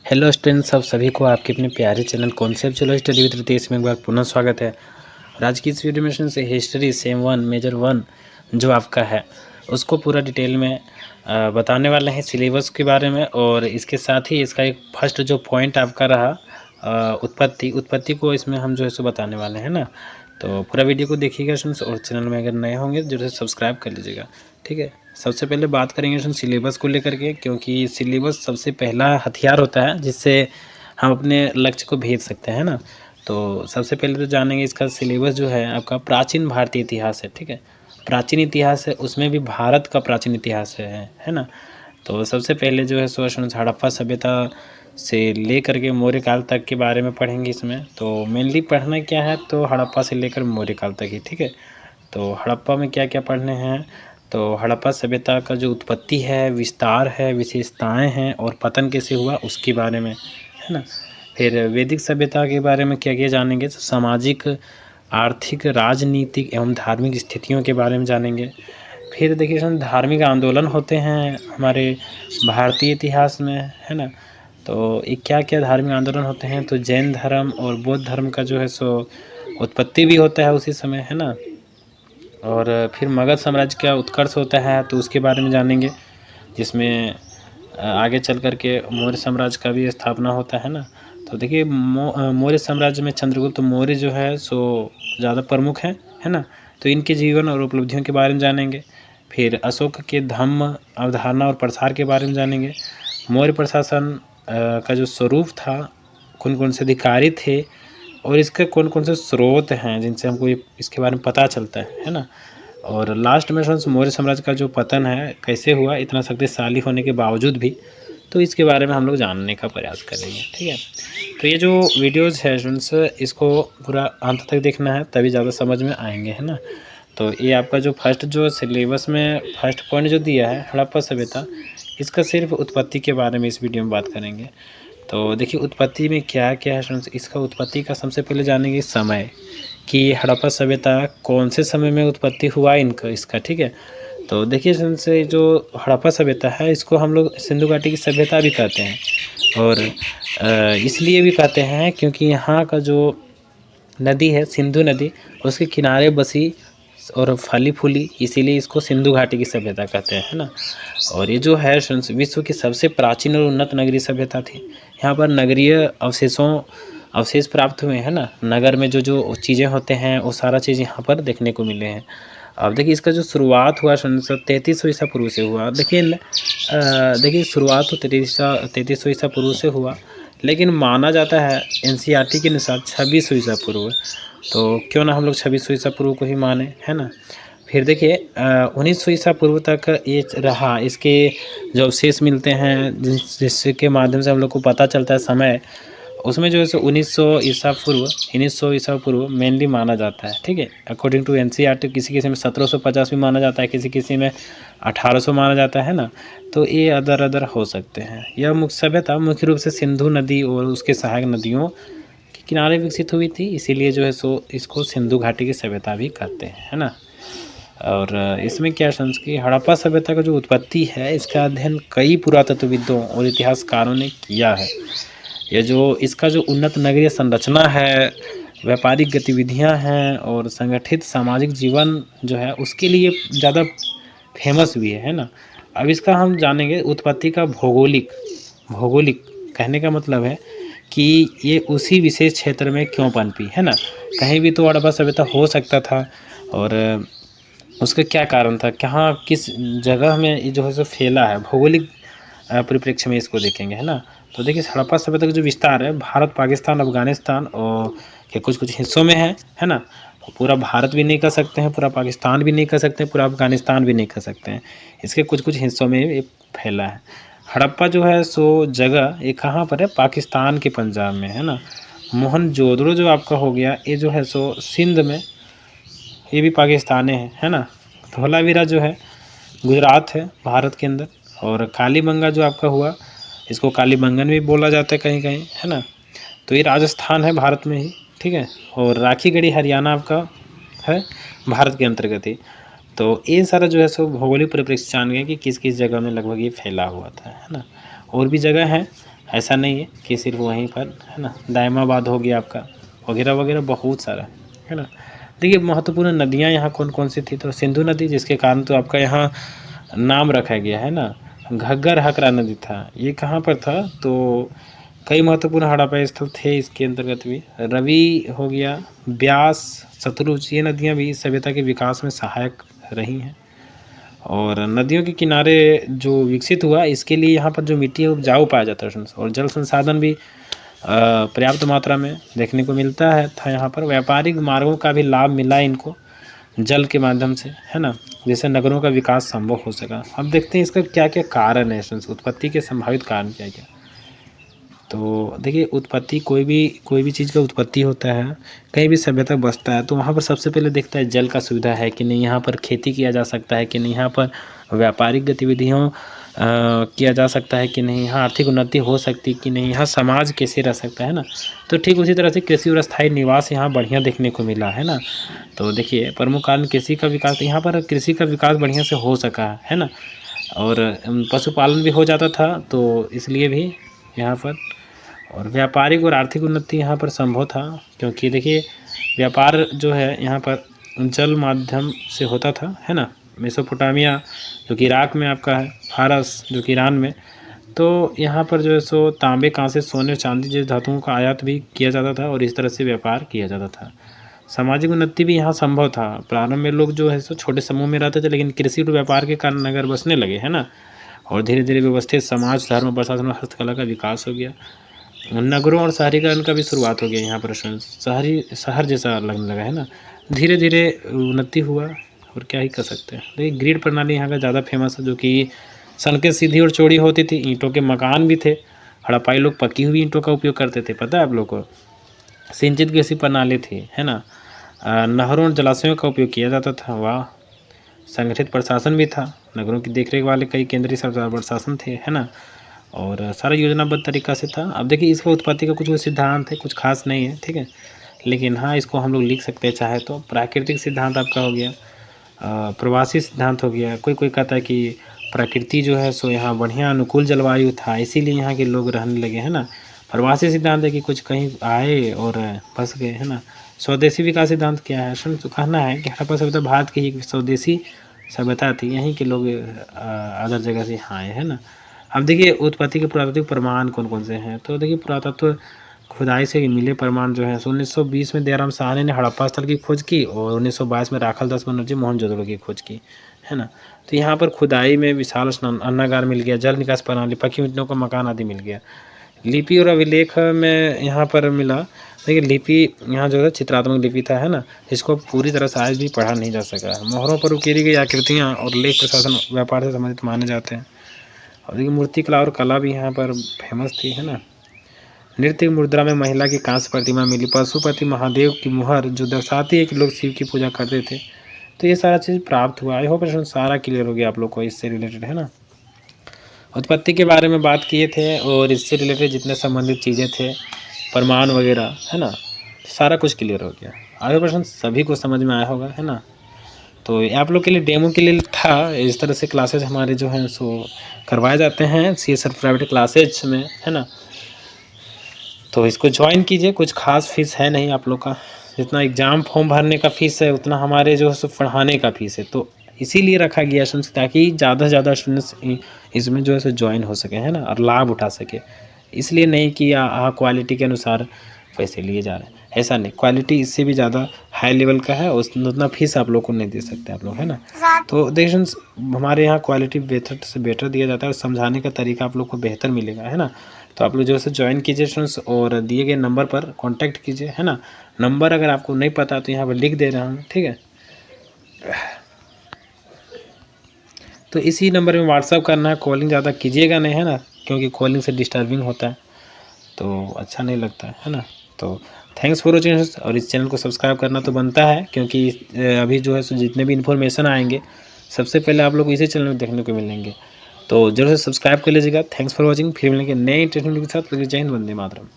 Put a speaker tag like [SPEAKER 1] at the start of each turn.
[SPEAKER 1] Hello students, आप सभी को आपके अपने प्यारे channel conceptual study with Ritesh में एक बार पुनः स्वागत है। और आज की इस वीडियो में से history sem one major one जो आपका है उसको पूरा डिटेल में बताने वाले हैं सिलेबस के बारे में। और इसके साथ ही इसका एक फर्स्ट जो पॉइंट आपका रहा उत्पत्ति को इसमें हम जो है सो बताने वाले हैं ना। तो पूरा वीडियो को देखिएगा स्टूडेंट्स, और चैनल में अगर नए होंगे जरूर से सब्सक्राइब कर लीजिएगा, ठीक है। सबसे पहले बात करेंगे स्टूडेंट सिलेबस को लेकर के, क्योंकि सिलेबस सबसे पहला हथियार होता है जिससे हम अपने लक्ष्य को भेज सकते हैं ना। तो सबसे पहले तो जानेंगे इसका सिलेबस जो है आपका प्राचीन भारतीय इतिहास है, ठीक है। प्राचीन इतिहास है, उसमें भी भारत का प्राचीन इतिहास है ना। तो सबसे पहले जो है सो स्टूडेंट्स हड़प्पा सभ्यता से लेकर के मौर्य काल तक के बारे में पढ़ेंगे इसमें। तो मेनली पढ़ना क्या है, तो हड़प्पा से लेकर मौर्य काल तक ही, ठीक है। तो हड़प्पा में क्या क्या पढ़ने हैं, तो हड़प्पा सभ्यता का जो उत्पत्ति है, विस्तार है, विशेषताएं हैं और पतन कैसे हुआ उसके बारे में, है ना। फिर वैदिक सभ्यता के बारे में क्या क्या जानेंगे, तो सामाजिक, आर्थिक, राजनीतिक एवं धार्मिक स्थितियों के बारे में जानेंगे। फिर देखिए इसमें धार्मिक आंदोलन होते हैं हमारे भारतीय इतिहास में, है ना। तो ये क्या क्या धार्मिक आंदोलन होते हैं, तो जैन धर्म और बौद्ध धर्म का जो है सो उत्पत्ति भी होता है उसी समय, है ना। और फिर मगध साम्राज्य का उत्कर्ष होता है तो उसके बारे में जानेंगे, जिसमें आगे चल कर के मौर्य साम्राज्य का भी स्थापना होता है ना। तो देखिए मौर्य साम्राज्य में चंद्रगुप्त मौर्य जो है सो ज़्यादा प्रमुख है ना। तो इनके जीवन और उपलब्धियों के बारे में जानेंगे। फिर अशोक के धम्म, अवधारणा और प्रसार के बारे में जानेंगे। मौर्य प्रशासन का जो स्वरूप था, कौन कौन से अधिकारी थे और इसके कौन कौन से स्रोत हैं जिनसे हमको ये इसके बारे में पता चलता है ना। और लास्ट में मौर्य साम्राज्य का जो पतन है कैसे हुआ इतना शक्तिशाली होने के बावजूद भी, तो इसके बारे में हम लोग जानने का प्रयास करेंगे, ठीक है। तो ये जो वीडियोज़ है स्टूडेंट्स, इसको पूरा अंत तक देखना है तभी ज़्यादा समझ में आएंगे, है ना। तो ये आपका जो फर्स्ट जो सिलेबस में फर्स्ट पॉइंट जो दिया है हड़प्पा सभ्यता, इसका सिर्फ उत्पत्ति के बारे में इस वीडियो में बात करेंगे। तो देखिए उत्पत्ति में क्या क्या है स्टूडेंट्स, इसका उत्पत्ति का सबसे पहले जानेंगे समय कि हड़प्पा सभ्यता कौन से समय में उत्पत्ति हुआ इसका, ठीक है। तो देखिए स्टूडेंट्स जो हड़प्पा सभ्यता है इसको हम लोग सिंधु घाटी की सभ्यता भी कहते हैं। और इसलिए भी कहते हैं क्योंकि यहाँ का जो नदी है सिंधु नदी, उसके किनारे बसी और फली फूली, इसीलिए इसको सिंधु घाटी की सभ्यता कहते हैं, है ना। और ये जो है विश्व की सबसे प्राचीन और उन्नत नगरीय सभ्यता थी। यहाँ पर नगरीय अवशेष प्राप्त हुए हैं ना। नगर में जो जो चीज़ें होते हैं वो सारा चीज़ यहाँ पर देखने को मिले हैं। अब देखिए इसका जो शुरुआत हुआ 3300 ईसा पूर्व से हुआ। देखिए शुरुआत तो 3300 ईसा पूर्व से हुआ, लेकिन माना जाता है एनसीईआरटी के अनुसार 2600 ईसा पूर्व। तो क्यों ना हम लोग 2600 ईसा पूर्व को ही माने, है ना। फिर देखिए 1900 ईसा पूर्व तक ये रहा, इसके जो अवशेष मिलते हैं जिसके माध्यम से हम लोग को पता चलता है समय, उसमें जो है सो 1900 ईसा पूर्व मेनली माना जाता है, ठीक है। अकॉर्डिंग टू एनसीईआरटी किसी किसी में 1750 भी माना जाता है, किसी किसी में 1800 माना जाता है ना। तो ये अदर अदर हो सकते हैं। यह मुख्य सभ्यता मुख्य रूप से सिंधु नदी और उसके सहायक नदियों के किनारे विकसित हुई थी, इसीलिए जो है सो इसको सिंधु घाटी की सभ्यता भी कहते हैं, है ना। और इसमें क्या कि हड़प्पा सभ्यता का जो उत्पत्ति है इसका अध्ययन कई पुरातत्वविदों और इतिहासकारों ने किया है। ये जो इसका जो उन्नत नगरीय संरचना है, व्यापारिक गतिविधियां हैं और संगठित सामाजिक जीवन जो है उसके लिए ज़्यादा फेमस भी है ना। अब इसका हम जानेंगे उत्पत्ति का भौगोलिक कहने का मतलब है कि ये उसी विशेष क्षेत्र में क्यों पनपी, है ना। कहीं भी तो हड़प्पा सभ्यता हो सकता था, और उसका क्या कारण था, कहाँ किस जगह में ये जो है सो फैला है, भौगोलिक परिप्रेक्ष्य में इसको देखेंगे, है ना। तो देखिए हड़प्पा सभ्यता का जो विस्तार है भारत, पाकिस्तान, अफगानिस्तान और के कुछ कुछ हिस्सों में है ना। तो पूरा भारत भी नहीं कर सकते हैं, पूरा पाकिस्तान भी नहीं कर सकते हैं, पूरा अफगानिस्तान भी नहीं कर सकते हैं, इसके कुछ कुछ हिस्सों में ये फैला है। हड़प्पा जो है सो जगह ये कहाँ पर है, पाकिस्तान के पंजाब में, है ना। मोहनजोदड़ो जो आपका हो गया ये जो है सो सिंध में, ये भी पाकिस्तान है ना। धोलावीरा जो है गुजरात है भारत के अंदर। और कालीबंगा जो आपका हुआ, इसको कालीबंगन भी बोला जाता है कहीं कहीं, है ना। तो ये राजस्थान है भारत में ही, ठीक है। और राखीगढ़ी हरियाणा आपका है भारत के अंतर्गत ही। तो ये सारा जो है सो भौगोलिक परिप्रेक्ष्य जान गए कि किस किस जगह में लगभग ये फैला हुआ था, है ना। और भी जगह है ऐसा नहीं है कि सिर्फ वहीं पर, है ना। दायमाबाद हो गया आपका, वगैरह वगैरह बहुत सारा, है ना। देखिए महत्वपूर्ण नदियाँ यहाँ कौन कौन सी थी, तो सिंधु नदी, जिसके कारण तो आपका यहाँ नाम रखा गया है ना। घग्गर हकरा नदी था, ये कहाँ पर था, तो कई महत्वपूर्ण हड़प्पा स्थल थे इसके अंतर्गत भी। रवि हो गया, ब्यास, सतलुज, ये नदियाँ भी सभ्यता के विकास में सहायक रही हैं। और नदियों के किनारे जो विकसित हुआ, इसके लिए यहाँ पर जो मिट्टी है उपजाऊ पाया जाता है, और जल संसाधन भी पर्याप्त मात्रा में देखने को मिलता है था। यहाँ पर व्यापारिक मार्गों का भी लाभ मिला इनको जल के माध्यम से, है ना, जिससे नगरों का विकास संभव हो सका। अब देखते हैं इसका क्या क्या कारण है, उत्पत्ति के संभावित कारण क्या क्या। तो देखिए उत्पत्ति, कोई भी चीज़ का उत्पत्ति होता है, कहीं भी सभ्यता बसता है, तो वहाँ पर सबसे पहले देखता है जल का सुविधा है कि नहीं, यहाँ पर खेती किया जा सकता है कि नहीं, यहाँ पर व्यापारिक गतिविधियों किया जा सकता है कि नहीं, यहाँ आर्थिक उन्नति हो सकती कि नहीं, यहाँ समाज कैसे रह सकता है ना। तो ठीक उसी तरह से कृषि और स्थायी निवास यहाँ बढ़िया देखने को मिला, है ना। तो देखिए प्रमुख कारण कृषि का विकास, यहाँ पर कृषि का विकास बढ़िया से हो सका है ना। और पशुपालन भी हो जाता था, तो इसलिए भी यहाँ पर, और व्यापारिक और आर्थिक उन्नति यहाँ पर संभव था, क्योंकि देखिए व्यापार जो है यहाँ पर जल माध्यम से होता था, है ना। मेसोपोटामिया जो कि इराक में आपका है, फारस जो कि ईरान में, तो यहाँ पर जो है सो तांबे, कांसे, सोने, चांदी जैसे धातुओं का आयात भी किया जाता था, और इस तरह से व्यापार किया जाता था। सामाजिक उन्नति भी यहाँ संभव था। प्रारंभ में लोग जो है सो छोटे समूह में रहते थे, लेकिन कृषि और व्यापार के कारण नगर बसने लगे, है ना। और धीरे धीरे व्यवस्थित समाज, धर्म, प्रशासन और हस्तकला का विकास हो गया। नगरों और शहरीकरण का भी शुरुआत हो गया यहाँ पर, शहर जैसा लगने लगा, है ना। धीरे धीरे उन्नति हुआ, और क्या ही कर सकते हैं। देखिए ग्रिड प्रणाली यहाँ का ज़्यादा फेमस है, जो कि सड़कें सीधी और चौड़ी होती थी, ईंटों के मकान भी थे। हड़प्पाई लोग पकी हुई ईंटों का उपयोग करते थे, पता है आप लोग को। सिंचित कृषि प्रणाली थी, है ना। नहरों और जलाशयों का उपयोग किया जाता था, वाह। संगठित प्रशासन भी था, नगरों की देखरेख वाले कई केंद्रीय सरकार प्रशासन थे, है ना। और सारा योजनाबद्ध तरीका से था। अब देखिए इसका उत्पत्ति का कुछ सिद्धांत है, कुछ खास नहीं है, ठीक है, लेकिन हाँ इसको हम लोग लिख सकते हैं चाहे तो। प्राकृतिक सिद्धांत आपका हो गया, प्रवासी सिद्धांत हो गया। कोई कोई कहता है कि प्रकृति जो है सो यहाँ बढ़िया अनुकूल जलवायु था, इसीलिए यहाँ के लोग रहने लगे, है ना। प्रवासी सिद्धांत है कि कुछ कहीं आए और बस गए, है ना। स्वदेशी विकास सिद्धांत क्या है, तो कहना है कि हड़प्पा सभ्यता भारत की एक स्वदेशी सभ्यता थी, यहीं के लोग अदर जगह से यहाँ आए, है ना। अब देखिए उत्पत्ति के पुरातात्विक प्रमाण कौन कौन से हैं, तो देखिए पुरातत्व खुदाई से मिले प्रमाण जो है 1920 में दयाराम साहनी ने हड़प्पा स्थल की खोज की, और 1922 में राखल दास बनर्जी मोहनजोदड़ो की खोज की, है ना। तो यहाँ पर खुदाई में विशाल अन्नागार मिल गया, जल निकास प्रणाली, पक्की ईंटों का मकान आदि मिल गया। लिपि और अभिलेख में यहाँ पर मिला, देखिए लिपि यहाँ जो है चित्रात्मक लिपि था, है ना, इसको पूरी तरह से आज भी पढ़ा नहीं जा सका है। मोहरों पर उकेरी गई आकृतियाँ और लेख प्रशासन व्यापार से संबंधित माने जाते हैं। और देखिए मूर्ति कला और कला भी यहाँ पर फेमस थी, है ना। नृत्य मुद्रा में महिला की कांस्य प्रतिमा मिली, पशुपति महादेव की मुहर जो दर्शाती है कि लोग शिव की पूजा करते थे। तो ये सारा चीज़ प्राप्त हुआ। आई होप सारा क्लियर हो गया आप लोग को इससे रिलेटेड, है ना। उत्पत्ति के बारे में बात किए थे, और इससे रिलेटेड जितने संबंधित चीज़ें थे, प्रमाण वगैरह, है ना, सारा कुछ क्लियर हो गया। आगे प्रश्न सभी को समझ में आया होगा, है ना। तो आप लोग के लिए डेमो के लिए था, इस तरह से क्लासेज हमारे जो हैं सो करवाए जाते हैं CSR प्राइवेट क्लासेज में, है ना। तो इसको ज्वाइन कीजिए, कुछ खास फीस है नहीं आप लोग का, जितना एग्ज़ाम फॉर्म भरने का फ़ीस है उतना हमारे जो है सो पढ़ाने का फ़ीस है। तो इसीलिए रखा गया स्टूडेंट्स, ताकि ज़्यादा से ज़्यादा स्टूडेंट्स इसमें जो है सो ज्वाइन हो सके, है ना, और लाभ उठा सके। इसलिए नहीं कि क्वालिटी के अनुसार पैसे लिए जा रहे हैं, ऐसा नहीं, क्वालिटी इससे भी ज़्यादा हाई लेवल का है, उतना फीस आप लोग को नहीं दे सकते आप लोग, है ना। तो देखिए हमारे यहाँ क्वालिटी बेहतर से बेटर दिया जाता है, और समझाने का तरीका आप लोग को बेहतर मिलेगा, है ना। तो आप लोग जो है ज्वाइन कीजिए स्टूडेंट्स, और दिए गए नंबर पर कांटेक्ट कीजिए, है ना। नंबर अगर आपको नहीं पता तो यहाँ पर लिख दे रहा हूँ, ठीक है। तो इसी नंबर में व्हाट्सअप करना है, कॉलिंग ज़्यादा कीजिएगा नहीं, है ना, क्योंकि कॉलिंग से डिस्टर्बिंग होता है, तो अच्छा नहीं लगता है ना। तो थैंक्स फॉर वॉचिंग, और इस चैनल को सब्सक्राइब करना तो बनता है, क्योंकि अभी जो है सो जितने भी इन्फॉर्मेशन आएंगे सबसे पहले आप लोग को इसी चैनल में देखने को मिलेंगे। तो जरूर से सब्सक्राइब कर लीजिएगा। थैंक्स फॉर वॉचिंग, फिर मिलेंगे नए इंटरेस्टिंग वीडियो के साथ। जय हिंद, वंदे मातरम।